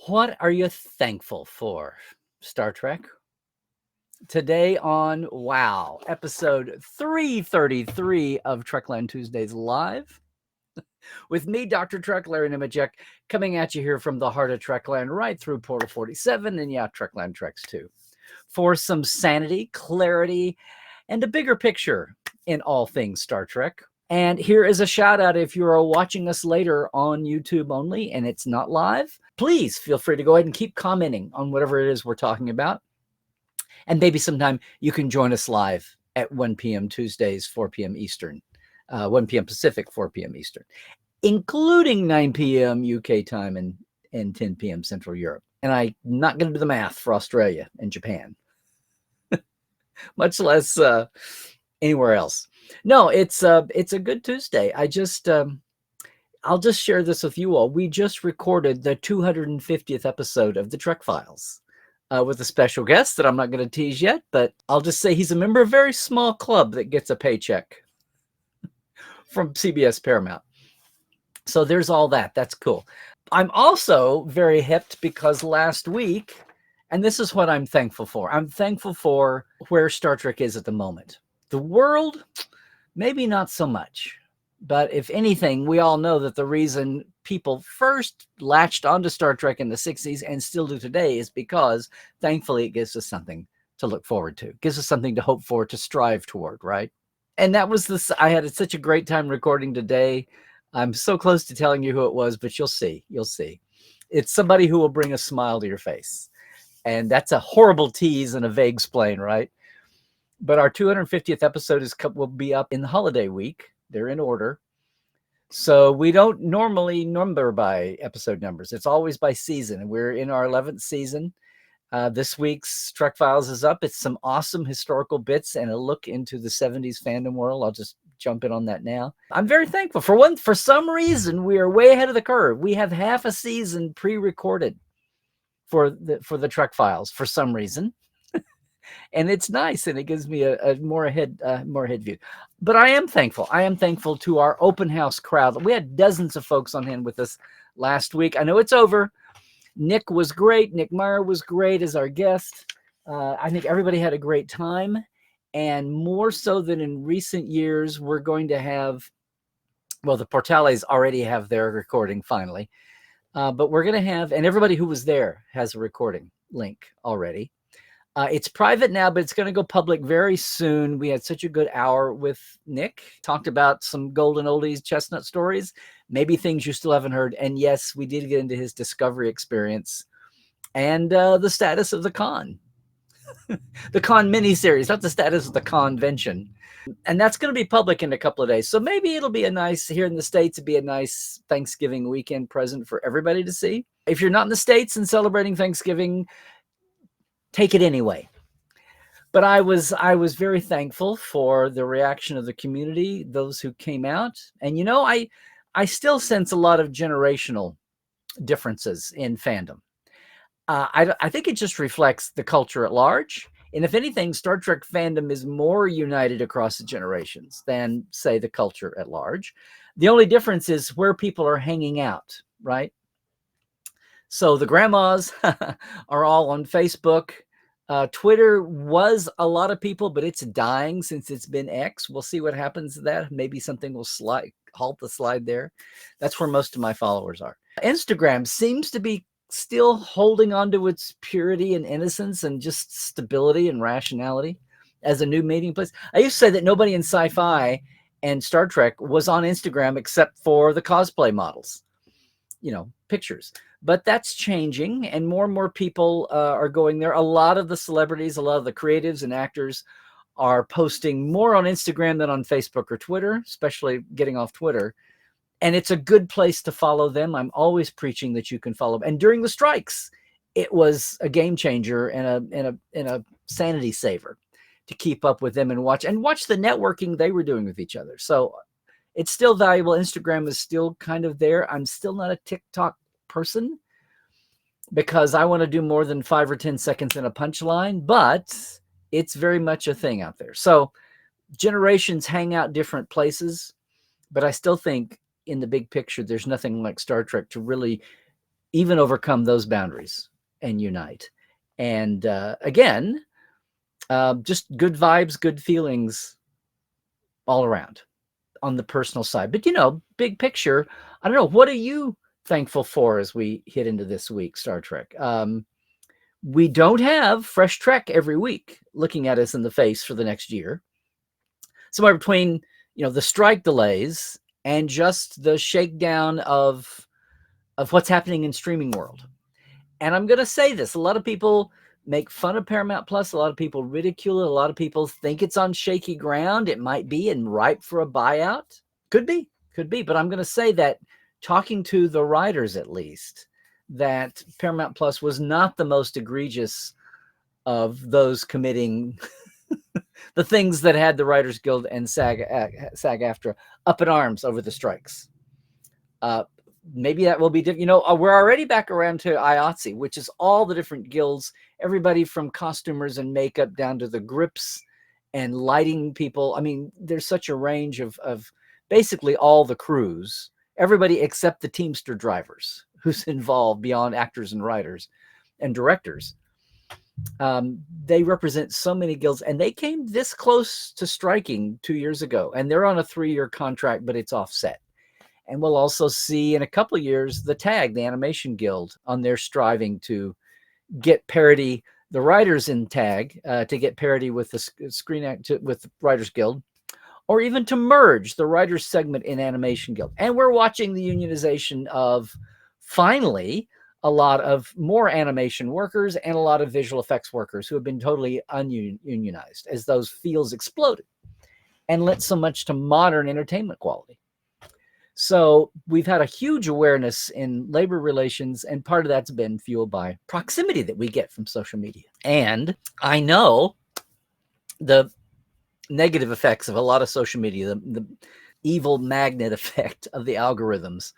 What are you thankful for, Star Trek? Today on Wow, episode 333 of Trekland Tuesdays Live, with me, Dr. Trek, Larry Nemecek, coming at you here from the heart of Trekland, right through Portal 47, and yeah, Trekland Treks too, for some sanity, clarity, and a bigger picture in all things Star Trek. And here is a shout out if you are watching us later on YouTube only and it's not live. Please feel free to go ahead and keep commenting on whatever it is we're talking about. And maybe sometime you can join us live at 1 p.m. Tuesdays, 4 p.m. Eastern, 1 p.m. Pacific, 4 p.m. Eastern, including 9 p.m. UK time and 10 p.m. Central Europe. And I'm not going to do the math for Australia and Japan, much less anywhere else. No, it's a good Tuesday. I'll just share this with you all. We just recorded the 250th episode of the Trek Files with a special guest that I'm not going to tease yet, but I'll just say he's a member of a very small club that gets a paycheck from CBS Paramount. So there's all that. That's cool. I'm also very hipped because last week, and this is what I'm thankful for. I'm thankful for where Star Trek is at the moment. The world, maybe not so much. But if anything, we all know that the reason people first latched onto Star Trek in the 60s and still do today is because, thankfully, it gives us something to look forward to. It gives us something to hope for, to strive toward, right? And that was this. I had such a great time recording today. I'm so close to telling you who it was, but you'll see. You'll see. It's somebody who will bring a smile to your face. And that's a horrible tease and a vague explain, right? But our 250th episode will be up in the holiday week. They're in order. So we don't normally number by episode numbers. It's always by season. And we're in our 11th season. This week's Trek Files is up. It's some awesome historical bits and a look into the 70s fandom world. I'll just jump in on that now. I'm very thankful. For some reason, we are way ahead of the curve. We have half a season pre-recorded for the Trek Files for some reason. And it's nice, and it gives me a more head view. But I am thankful. I am thankful to our open house crowd. We had dozens of folks on hand with us last week. I know it's over. Nick was great. Nick Meyer was great as our guest. I think everybody had a great time. And more so than in recent years, we're going to have, well, the Portales already have their recording finally. But we're going to have, and everybody who was there has a recording link already. It's private now, but it's going to go public very soon. We had such a good hour with Nick. Talked about some golden oldies, chestnut stories, maybe things you still haven't heard. And yes, we did get into his discovery experience and the status of the con. The con miniseries, not the status of the convention. And that's going to be public in a couple of days. So maybe it'll be a nice, here in the States, it'd be a nice Thanksgiving weekend present for everybody to see. If you're not in the States and celebrating Thanksgiving, take it anyway. But I was very thankful for the reaction of the community, those who came out. And, you know, I still sense a lot of generational differences in fandom. I think it just reflects the culture at large. And if anything, Star Trek fandom is more united across the generations than, say, the culture at large. The only difference is where people are hanging out, right? So the grandmas are all on Facebook. Twitter was a lot of people, but it's dying since it's been X. We'll see what happens to that. Maybe something will halt the slide there. That's where most of my followers are. Instagram seems to be still holding on to its purity and innocence and just stability and rationality as a new meeting place. I used to say that nobody in sci-fi and Star Trek was on Instagram except for the cosplay models, you know, pictures. But that's changing, and more people are going there. A lot of the celebrities, a lot of the creatives and actors are posting more on Instagram than on Facebook or Twitter, especially getting off Twitter. And it's a good place to follow them. I'm always preaching that you can follow them. And during the strikes, it was a game changer and a sanity saver to keep up with them and watch the networking they were doing with each other. So it's still valuable. Instagram is still kind of there. I'm still not a TikTok person because I want to do more than 5 or 10 seconds in a punchline, but it's very much a thing out there. So generations hang out different places, but I still think in the big picture, there's nothing like Star Trek to really even overcome those boundaries and unite. And again, just good vibes, good feelings all around on the personal side. But, big picture, I don't know, what are you thankful for as we hit into this week, Star Trek? We don't have fresh Trek every week looking at us in the face for the next year. Somewhere between, the strike delays and just the shakedown of what's happening in streaming world. And I'm going to say this, a lot of people make fun of Paramount Plus. A lot of people ridicule it. A lot of people think it's on shaky ground. It might be and ripe for a buyout. Could be. But I'm going to say that, talking to the writers at least, that Paramount Plus was not the most egregious of those committing the things that had the Writers Guild and SAG-AFTRA up in arms over the strikes. Maybe that will be different. We're already back around to IATSE, which is all the different guilds, everybody from costumers and makeup down to the grips and lighting people. I mean, there's such a range of basically all the crews, everybody except the Teamster drivers who's involved beyond actors and writers and directors. They represent so many guilds, and they came this close to striking 2 years ago, and they're on a 3-year contract, but it's offset. And we'll also see in a couple of years the TAG, the Animation Guild, on their striving to get parity, the writers in TAG to get parity with the with the Writers Guild, or even to merge the writers segment in Animation Guild. And we're watching the unionization of, finally, a lot of more animation workers and a lot of visual effects workers who have been totally ununionized as those fields exploded and lent so much to modern entertainment quality. So we've had a huge awareness in labor relations, and part of that's been fueled by proximity that we get from social media. And I know the negative effects of a lot of social media, the evil magnet effect of the algorithms,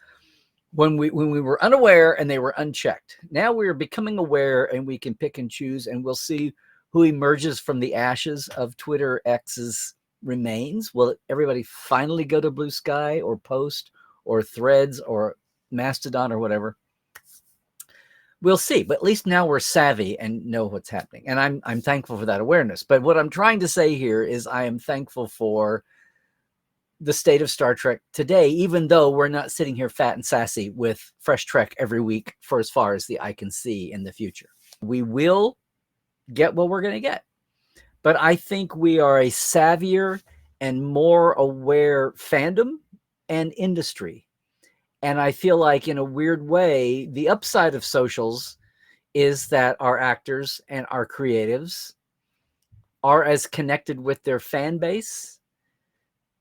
when we were unaware and they were unchecked. Now we're becoming aware, and we can pick and choose, and we'll see who emerges from the ashes of Twitter X's remains. Will everybody finally go to Blue Sky or Post or Threads or Mastodon or whatever? We'll see, but at least now we're savvy and know what's happening, and I'm thankful for that awareness. But what I'm trying to say here is I am thankful for the state of Star Trek today, even though we're not sitting here fat and sassy with fresh Trek every week for as far as the eye can see in the future. We will get what we're going to get. But I think we are a savvier and more aware fandom and industry. And I feel like, in a weird way, the upside of socials is that our actors and our creatives are as connected with their fan base,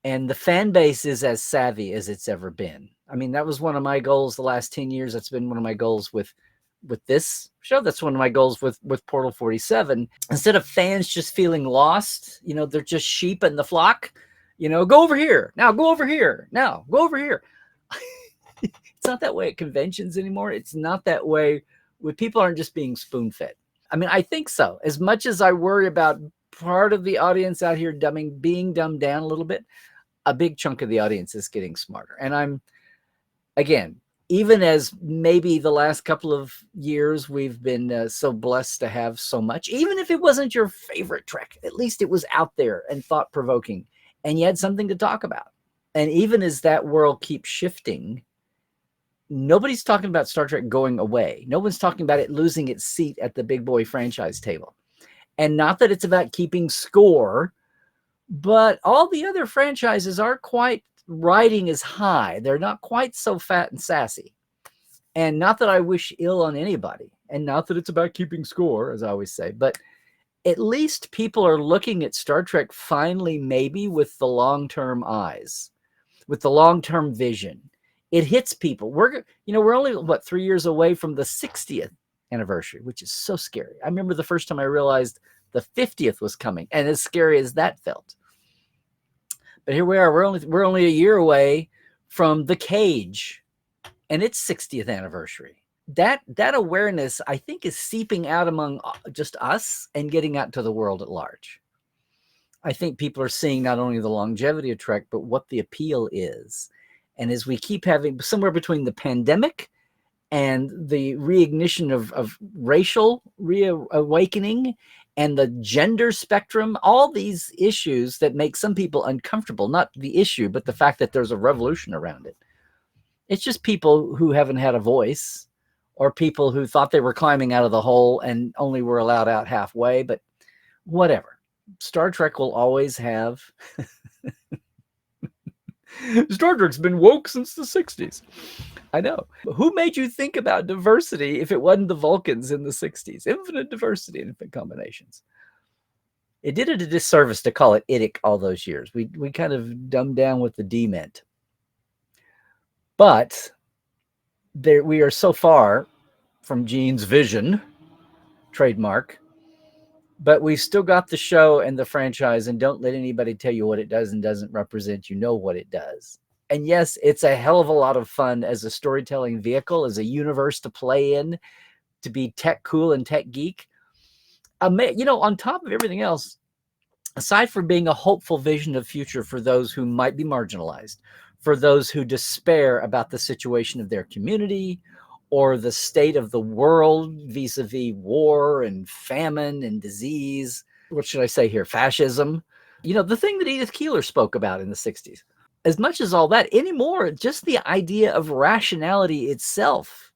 and the fan base is as savvy as it's ever been. I mean, that was one of my goals the last 10 years. That's been one of my goals with this show. That's one of my goals with Portal 47. Instead of fans just feeling lost, they're just sheep in the flock, go over here. Now go over here. Now go over here. It's not that way at conventions anymore. It's not that way when people aren't just being spoon-fed. I mean, I think so. As much as I worry about part of the audience out here being dumbed down a little bit, a big chunk of the audience is getting smarter. And I'm, again, even as maybe the last couple of years we've been so blessed to have so much, even if it wasn't your favorite Trek, at least it was out there and thought-provoking, and you had something to talk about. And even as that world keeps shifting, nobody's talking about Star Trek going away. No one's talking about it losing its seat at the big boy franchise table. And not that it's about keeping score, but all the other franchises aren't quite riding as high. They're not quite so fat and sassy. And not that I wish ill on anybody, and not that it's about keeping score, as I always say, but at least people are looking at Star Trek finally, maybe with the long-term eyes, with the long-term vision. It hits people. We're only 3 years away from the 60th anniversary, which is so scary. I remember the first time I realized the 50th was coming, and as scary as that felt. But here we are. We're only a year away from The Cage and its 60th anniversary. That awareness, I think, is seeping out among just us and getting out to the world at large. I think people are seeing not only the longevity of Trek, but what the appeal is. And as we keep having somewhere between the pandemic and the reignition of racial reawakening and the gender spectrum, all these issues that make some people uncomfortable, not the issue, but the fact that there's a revolution around it. It's just people who haven't had a voice, or people who thought they were climbing out of the hole and only were allowed out halfway, but whatever. Star Trek will always have Star Trek's been woke since the 60s. I know. Who made you think about diversity if it wasn't the Vulcans in the 60s? Infinite diversity, infinite combinations. It did it a disservice to call it IDIC all those years. We kind of dumbed down what the D meant. But there, we are so far from Gene's vision, trademark, but we've still got the show and the franchise, and don't let anybody tell you what it does and doesn't represent. You know what it does. And yes, it's a hell of a lot of fun as a storytelling vehicle, as a universe to play in, to be tech cool and tech geek. You know, on top of everything else, aside from being a hopeful vision of future for those who might be marginalized, for those who despair about the situation of their community or the state of the world vis-a-vis war and famine and disease, what should I say here, fascism, you know, the thing that Edith Keeler spoke about in the 60s. As much as all that anymore, just the idea of rationality itself.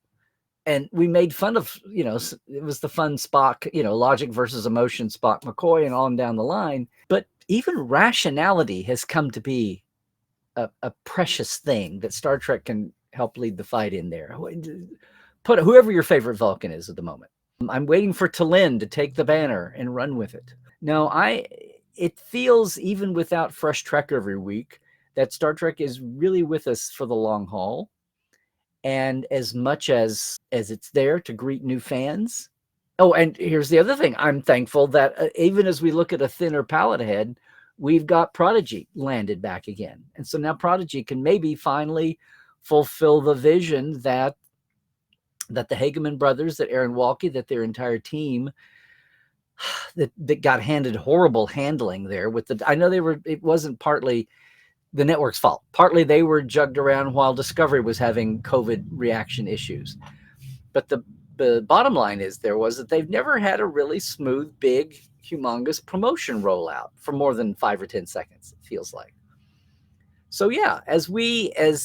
And we made fun of, you know, it was the fun Spock, you know, logic versus emotion, Spock McCoy, and on down the line. But even rationality has come to be a precious thing that Star Trek can help lead the fight in there. Put whoever your favorite Vulcan is at the moment. I'm waiting for T'Lyn to take the banner and run with it. No, it feels, even without fresh Trek every week, that Star Trek is really with us for the long haul. And as much as it's there to greet new fans. Oh, and here's the other thing. I'm thankful that even as we look at a thinner palette ahead, we've got Prodigy landed back again. And so now Prodigy can maybe finally fulfill the vision that the Hageman brothers, that Aaron Walke, that their entire team that got handed horrible handling there with the, I know it wasn't partly the network's fault. Partly they were jugged around while Discovery was having COVID reaction issues. But the bottom line is that they've never had a really smooth, big, humongous promotion rollout for more than 5 or 10 seconds, it feels like. So yeah, as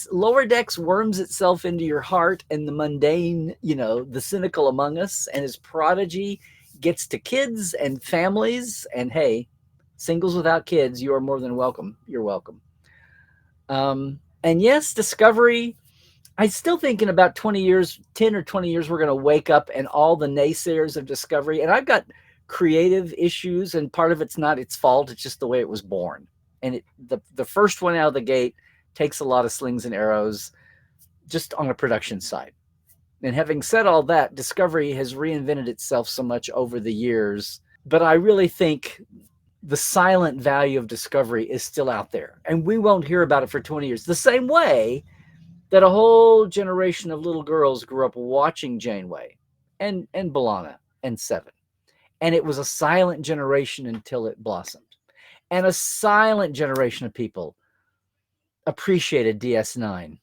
Lower Decks worms itself into your heart and the mundane, you know, the cynical among us, and as Prodigy gets to kids and families, and hey, singles without kids, you are more than welcome. You're welcome. And yes, Discovery, I still think in about 20 years, 10 or 20 years, we're going to wake up and all the naysayers of Discovery, and I've got creative issues, and part of it's not its fault. It's just the way it was born. And the first one out of the gate takes a lot of slings and arrows just on a production side. And having said all that, Discovery has reinvented itself so much over the years, but I really think the silent value of Discovery is still out there, and we won't hear about it for 20 years. The same way that a whole generation of little girls grew up watching Janeway and B'Elanna and Seven. And it was a silent generation until it blossomed. And a silent generation of people appreciated DS9.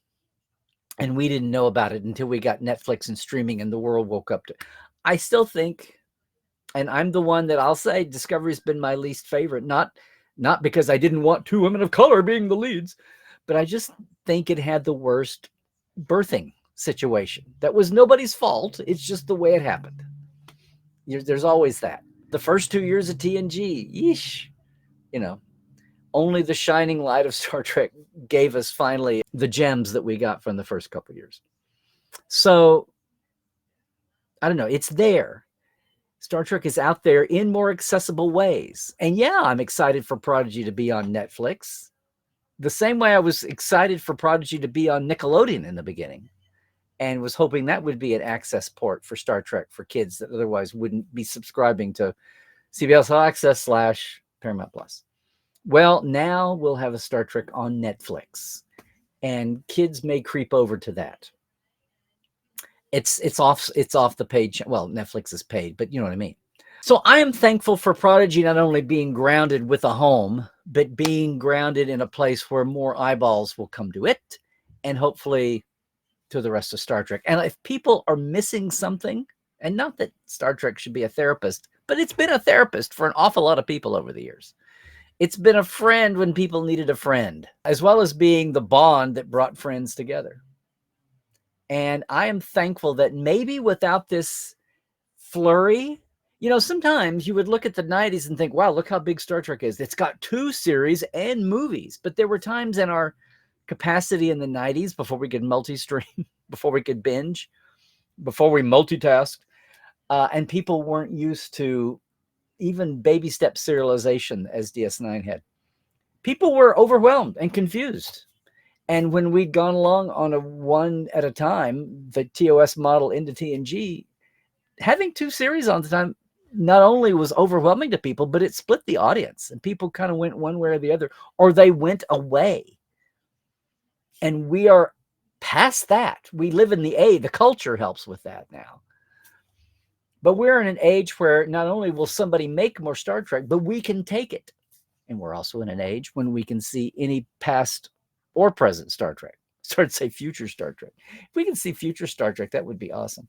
And we didn't know about it until we got Netflix and streaming and the world woke up to it. I still think, and I'm the one that I'll say, Discovery's been my least favorite. Not because I didn't want 2 women of color being the leads, but I just think it had the worst birthing situation. That was nobody's fault. It's just the way it happened. There's always that. The first 2 years of TNG, yeesh, you know, only the shining light of Star Trek gave us finally the gems that we got from the first couple of years. So, I don't know, it's there. Star Trek is out there in more accessible ways. And yeah, I'm excited for Prodigy to be on Netflix. The same way I was excited for Prodigy to be on Nickelodeon in the beginning, and was hoping that would be an access port for Star Trek for kids that otherwise wouldn't be subscribing to CBS All Access / Paramount Plus. Well, now we'll have a Star Trek on Netflix, and kids may creep over to that. It's off the page. Well, Netflix is paid, but you know what I mean. So I am thankful for Prodigy not only being grounded with a home, but being grounded in a place where more eyeballs will come to it, and hopefully to the rest of Star Trek. And if people are missing something, and not that Star Trek should be a therapist, but it's been a therapist for an awful lot of people over the years. It's been a friend when people needed a friend, as well as being the bond that brought friends together. And I am thankful that maybe without this flurry, sometimes you would look at the 90s and think, wow, look how big Star Trek is. It's got 2 series and movies. But there were times in our capacity in the 90s before we could multi-stream, before we could binge, before we multitasked, and people weren't used to even baby step serialization as DS9 had. People were overwhelmed and confused. And when we'd gone along on a one at a time, the TOS model into TNG, having 2 series on the time not only was overwhelming to people, but it split the audience, and people kind of went one way or the other, or they went away. And we are past that. We live in the culture helps with that now. But we're in an age where not only will somebody make more Star Trek, but we can take it. And we're also in an age when we can see any past or present Star Trek. Start to say future Star Trek. If we can see future Star Trek, that would be awesome.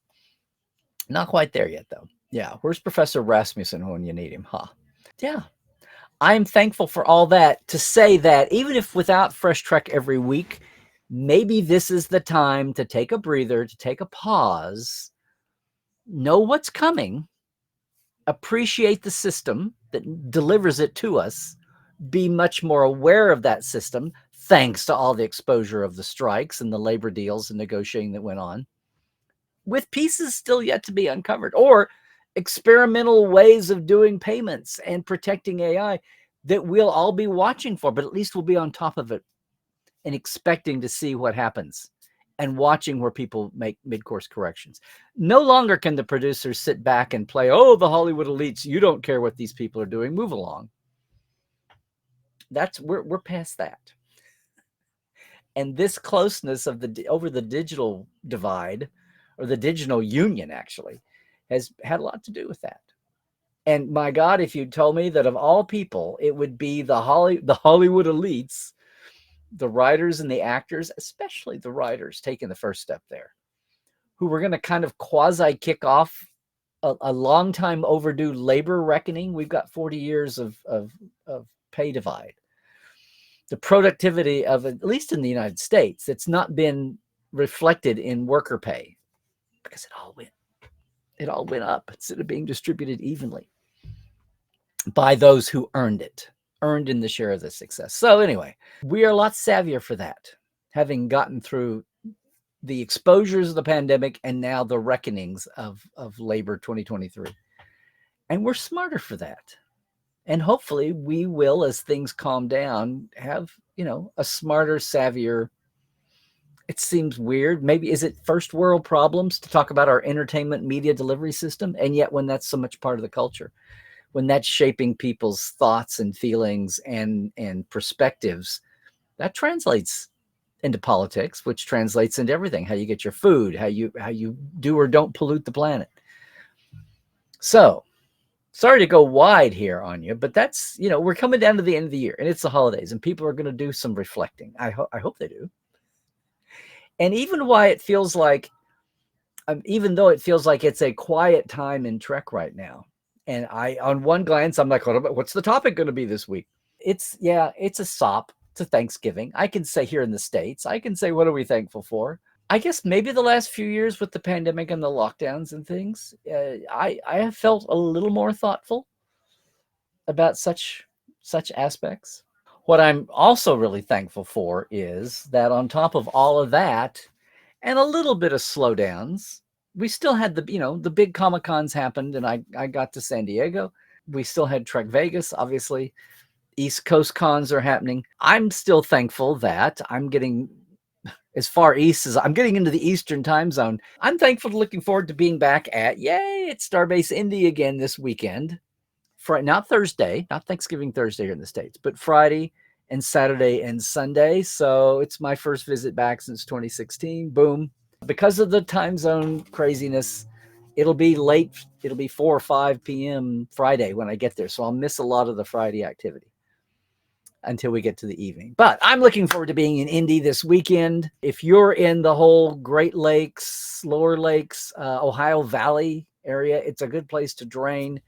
Not quite there yet, though. Yeah, where's Professor Rasmussen when you need him? Huh? Yeah. I'm thankful for all that, to say that even if without Fresh Trek every week, maybe this is the time to take a breather, to take a pause, know what's coming, appreciate the system that delivers it to us, be much more aware of that system, thanks to all the exposure of the strikes and the labor deals and negotiating that went on, with pieces still yet to be uncovered, or experimental ways of doing payments and protecting AI that we'll all be watching for, but at least we'll be on top of it and expecting to see what happens and watching where people make mid-course corrections. No longer can the producers sit back and play, oh, the Hollywood elites, you don't care what these people are doing, move along. We're past that. And this closeness of over the digital divide, or the digital union actually, has had a lot to do with that. And my God, if you told me that of all people, it would be the Hollywood elites, the writers and the actors, especially the writers, taking the first step there, who were going to kind of quasi kick off a long time overdue labor reckoning. We've got 40 years of pay divide. The productivity of, at least in the United States, it's not been reflected in worker pay, because it all went up instead of being distributed evenly by those who earned in the share of the success. So anyway, we are a lot savvier for that, having gotten through the exposures of the pandemic and now the reckonings of labor 2023. And we're smarter for that. And hopefully we will, as things calm down, have, a smarter, savvier. It seems weird. Maybe, is it first world problems to talk about our entertainment media delivery system? And yet when that's so much part of the culture, when that's shaping people's thoughts and feelings and perspectives, that translates into politics, which translates into everything, how you get your food, how you do or don't pollute the planet. So sorry to go wide here on you, but that's, we're coming down to the end of the year and it's the holidays and people are going to do some reflecting. I hope they do. And even though it feels like it's a quiet time in Trek right now, and on one glance, I'm like, what's the topic going to be this week? It's a SOP. It's a Thanksgiving. I can say here in the States, I can say, what are we thankful for? I guess maybe the last few years with the pandemic and the lockdowns and things, I have felt a little more thoughtful about such aspects. What I'm also really thankful for is that on top of all of that and a little bit of slowdowns, we still had the big Comic-Cons happened, and I got to San Diego. We still had Trek Vegas, obviously. East Coast cons are happening. I'm still thankful that I'm getting as far east as I'm getting into the Eastern time zone. I'm thankful, looking forward to being back at Starbase Indy again this weekend. Not Thursday, not Thanksgiving Thursday here in the States, but Friday and Saturday and Sunday. So it's my first visit back since 2016. Boom. Because of the time zone craziness, it'll be late. It'll be 4 or 5 p.m. Friday when I get there. So I'll miss a lot of the Friday activity. until we get to the evening. But I'm looking forward to being in Indy this weekend. If you're in the whole Great Lakes, Lower Lakes, Ohio Valley area, it's a good place to drain.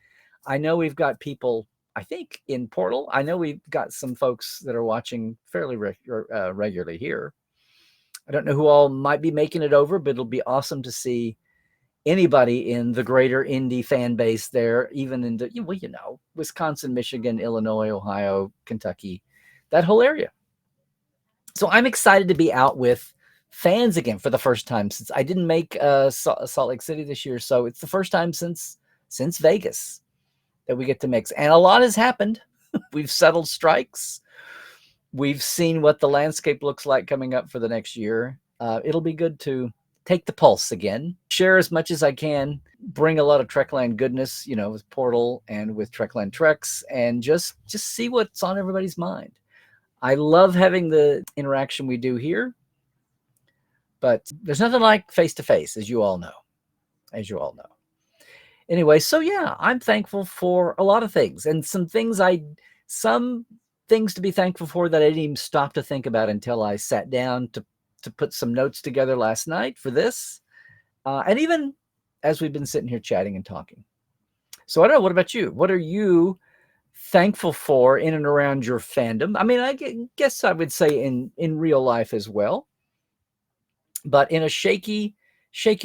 I know we've got people, I think, in Portal. I know we've got some folks that are watching fairly regularly here. I don't know who all might be making it over, but it'll be awesome to see anybody in the greater Indy fan base there, even in the, well, Wisconsin, Michigan, Illinois, Ohio, Kentucky, that whole area. So I'm excited to be out with fans again for the first time since I didn't make Salt Lake City this year. So it's the first time since Vegas that we get to mix. And a lot has happened. We've settled strikes. We've seen what the landscape looks like coming up for the next year. It'll be good to take the pulse again, share as much as I can, bring a lot of Trekland goodness, with Portal and with Trekland Treks, and just see what's on everybody's mind. I love having the interaction we do here, but there's nothing like face-to-face, as you all know. Anyway, so yeah, I'm thankful for a lot of things, and some things to be thankful for that I didn't even stop to think about until I sat down to put some notes together last night for this. And even as we've been sitting here chatting and talking. So I don't know, what about you? What are you thankful for in and around your fandom? I mean, I guess I would say in real life as well. But in a shaky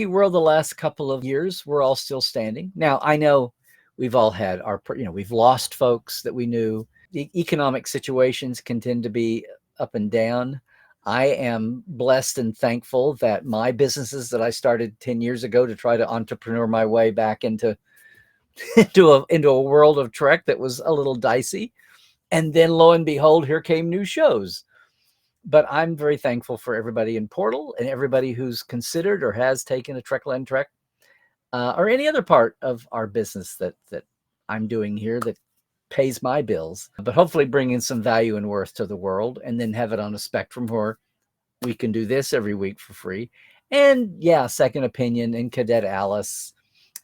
world the last couple of years, we're all still standing. Now, I know we've all had we've lost folks that we knew. The economic situations can tend to be up and down. I am blessed and thankful that my businesses that I started 10 years ago to try to entrepreneur my way back into a world of Trek that was a little dicey. And then lo and behold, here came new shows. But I'm very thankful for everybody in Portal and everybody who's considered or has taken a Trekland Trek or any other part of our business that I'm doing here that pays my bills, but hopefully bringing some value and worth to the world, and then have it on a spectrum where we can do this every week for free. And yeah, Second Opinion and Cadet Alice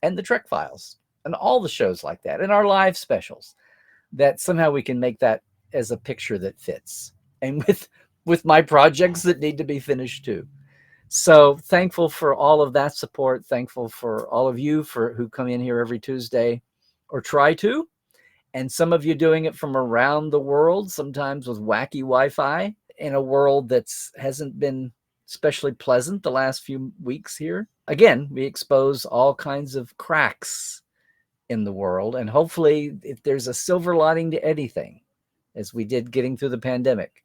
and the Trek Files and all the shows like that and our live specials, that somehow we can make that as a picture that fits. And with my projects that need to be finished too. So thankful for all of that support. Thankful for all of you who come in here every Tuesday or try to. And some of you doing it from around the world, sometimes with wacky Wi-Fi in a world that hasn't been especially pleasant the last few weeks here. Again, we expose all kinds of cracks in the world. And hopefully, if there's a silver lining to anything, as we did getting through the pandemic,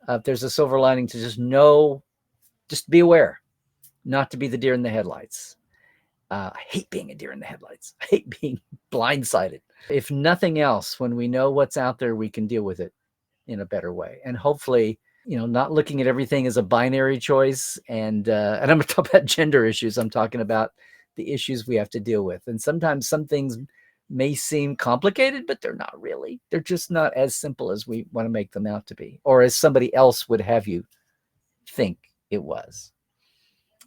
if there's a silver lining to just be aware, not to be the deer in the headlights. I hate being a deer in the headlights. I hate being blindsided. If nothing else, when we know what's out there, we can deal with it in a better way. And hopefully, not looking at everything as a binary choice. And I'm going to talk about gender issues. I'm talking about the issues we have to deal with. And sometimes some things may seem complicated, but they're not really. They're just not as simple as we want to make them out to be, or as somebody else would have you think it was.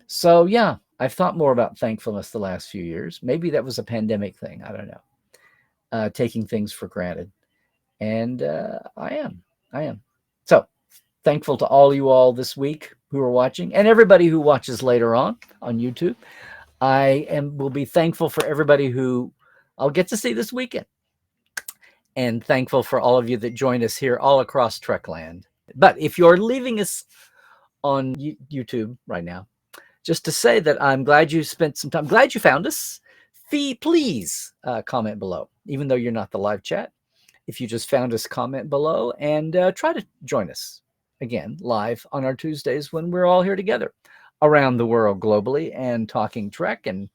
So yeah, I've thought more about thankfulness the last few years. Maybe that was a pandemic thing. I don't know. Taking things for granted. And I am. So thankful to all you all this week who are watching, and everybody who watches later on YouTube. Will be thankful for everybody who I'll get to see this weekend. And thankful for all of you that join us here all across Trekland. But if you're leaving us on YouTube right now, just to say that I'm glad you spent some time, glad you found us. Please comment below, even though you're not the live chat. If you just found us, comment below and try to join us again live on our Tuesdays when we're all here together around the world globally and talking Trek. And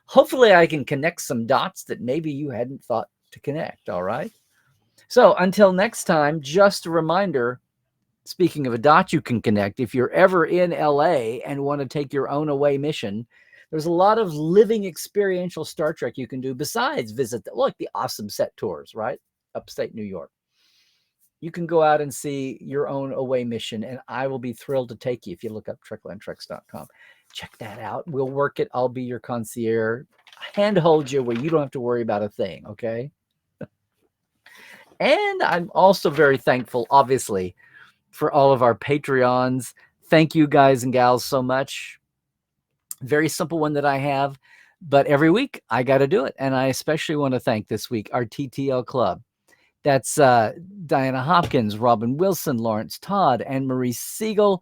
hopefully I can connect some dots that maybe you hadn't thought to connect. All right. So until next time, just a reminder, speaking of a dot you can connect, if you're ever in LA and want to take your own away mission, there's a lot of living experiential Star Trek you can do besides visit the awesome set tours, right? Upstate New York. You can go out and see your own away mission, and I will be thrilled to take you if you look up treklandtreks.com. Check that out. We'll work it. I'll be your concierge. Handhold you where you don't have to worry about a thing, okay? And I'm also very thankful, obviously, for all of our Patreons. Thank you guys and gals so much. Very simple one that I have, but every week I got to do it. And I especially want to thank this week our TTL Club. That's Diana Hopkins, Robin Wilson, Lawrence Todd, Anne-Marie Siegel,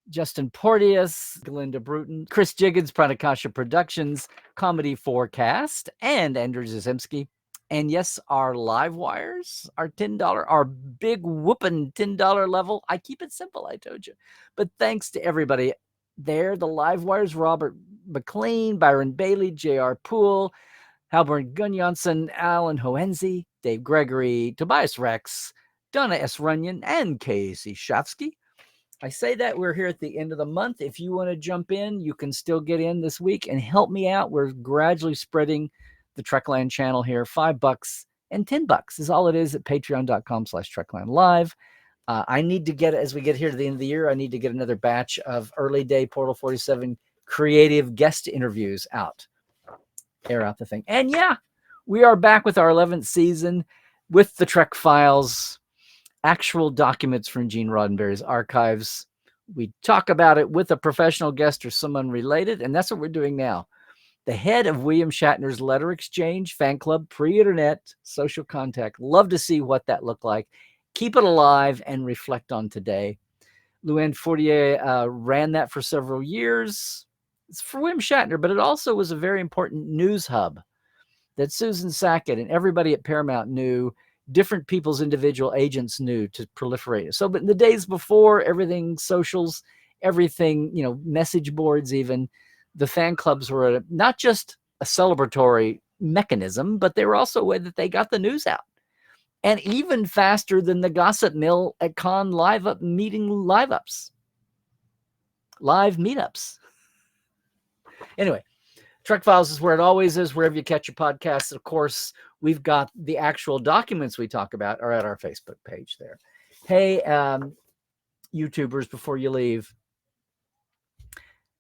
Justin Porteous, Glinda Bruton, Chris Jiggins, Pranakasha Productions, Comedy Forecast, and Andrew Zazimski. And yes, our live wires, our $10, our big whooping $10 level. I keep it simple, I told you. But thanks to everybody there, the live wires, Robert McLean, Byron Bailey, J.R. Poole, Halborn Gunnjonsson, Alan Hoenzi, Dave Gregory, Tobias Rex, Donna S. Runyon, and Casey Shafsky. I say that we're here at the end of the month. If you want to jump in, you can still get in this week and help me out. We're gradually spreading the Trekland channel here. $5 and $10 is all it is at patreon.com/Trekland Live. I need to get, as we get here to the end of the year, I need to get another batch of early day Portal 47 creative guest interviews out. Air out the thing. And yeah, we are back with our 11th season with the Trek Files, actual documents from Gene Roddenberry's archives. We talk about it with a professional guest or someone related, and that's what we're doing now. The head of William Shatner's Letter Exchange fan club, pre-internet, social contact. Love to see what that looked like. Keep it alive and reflect on today. Luann Fortier ran that for several years. It's for William Shatner, but it also was a very important news hub that Susan Sackett and everybody at Paramount knew, different people's individual agents knew to proliferate. So, but in the days before, everything, socials, everything, message boards even, the fan clubs were not just a celebratory mechanism, but they were also a way that they got the news out. And even faster than the gossip mill at con live up meeting live meetups. Anyway, Trek Files is where it always is, wherever you catch your podcasts. Of course, we've got the actual documents we talk about are at our Facebook page there. Hey, YouTubers, before you leave,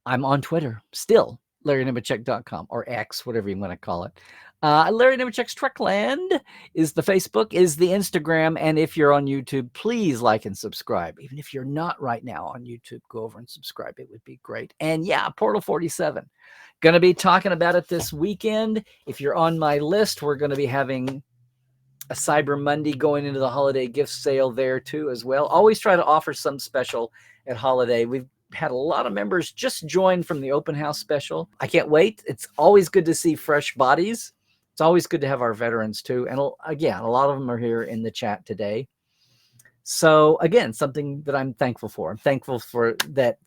I'm on Twitter still, LarryNemecek.com or X, whatever you want to call it. Larry Nemecek's Trekland is the Facebook, is the Instagram. And if you're on YouTube, please like and subscribe. Even if you're not right now on YouTube, go over and subscribe. It would be great. And yeah, Portal 47. Going to be talking about it this weekend. If you're on my list, we're going to be having a Cyber Monday going into the holiday gift sale there too as well. Always try to offer some special at holiday. We've had a lot of members just join from the open house special. I can't wait. It's always good to see fresh bodies. It's always good to have our veterans too. And again, a lot of them are here in the chat today. So again, something that I'm thankful for. I'm thankful for that.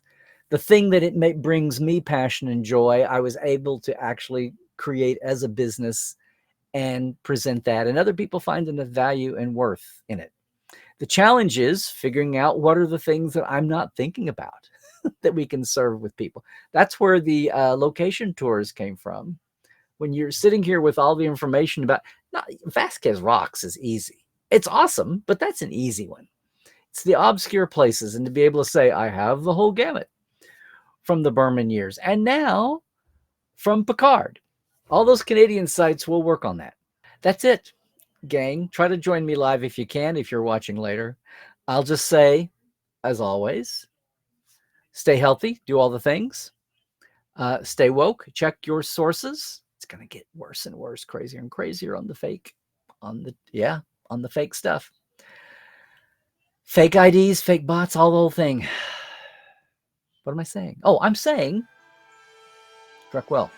The thing that it brings me passion and joy, I was able to actually create as a business and present that. And other people find enough value and worth in it. The challenge is figuring out what are the things that I'm not thinking about that we can serve with people. That's where the location tours came from. When you're sitting here with all the information about, Vasquez Rocks is easy. It's awesome, but that's an easy one. It's the obscure places, and to be able to say, I have the whole gamut from the Berman years. And now from Picard. All those Canadian sites, will work on that. That's it, gang. Try to join me live if you can, if you're watching later. I'll just say, as always, stay healthy, do all the things. Stay woke, check your sources. It's going to get worse and worse, crazier and crazier on the fake, on the fake stuff. Fake IDs, fake bots, all the whole thing. What am I saying? Oh, I'm saying, Trek well.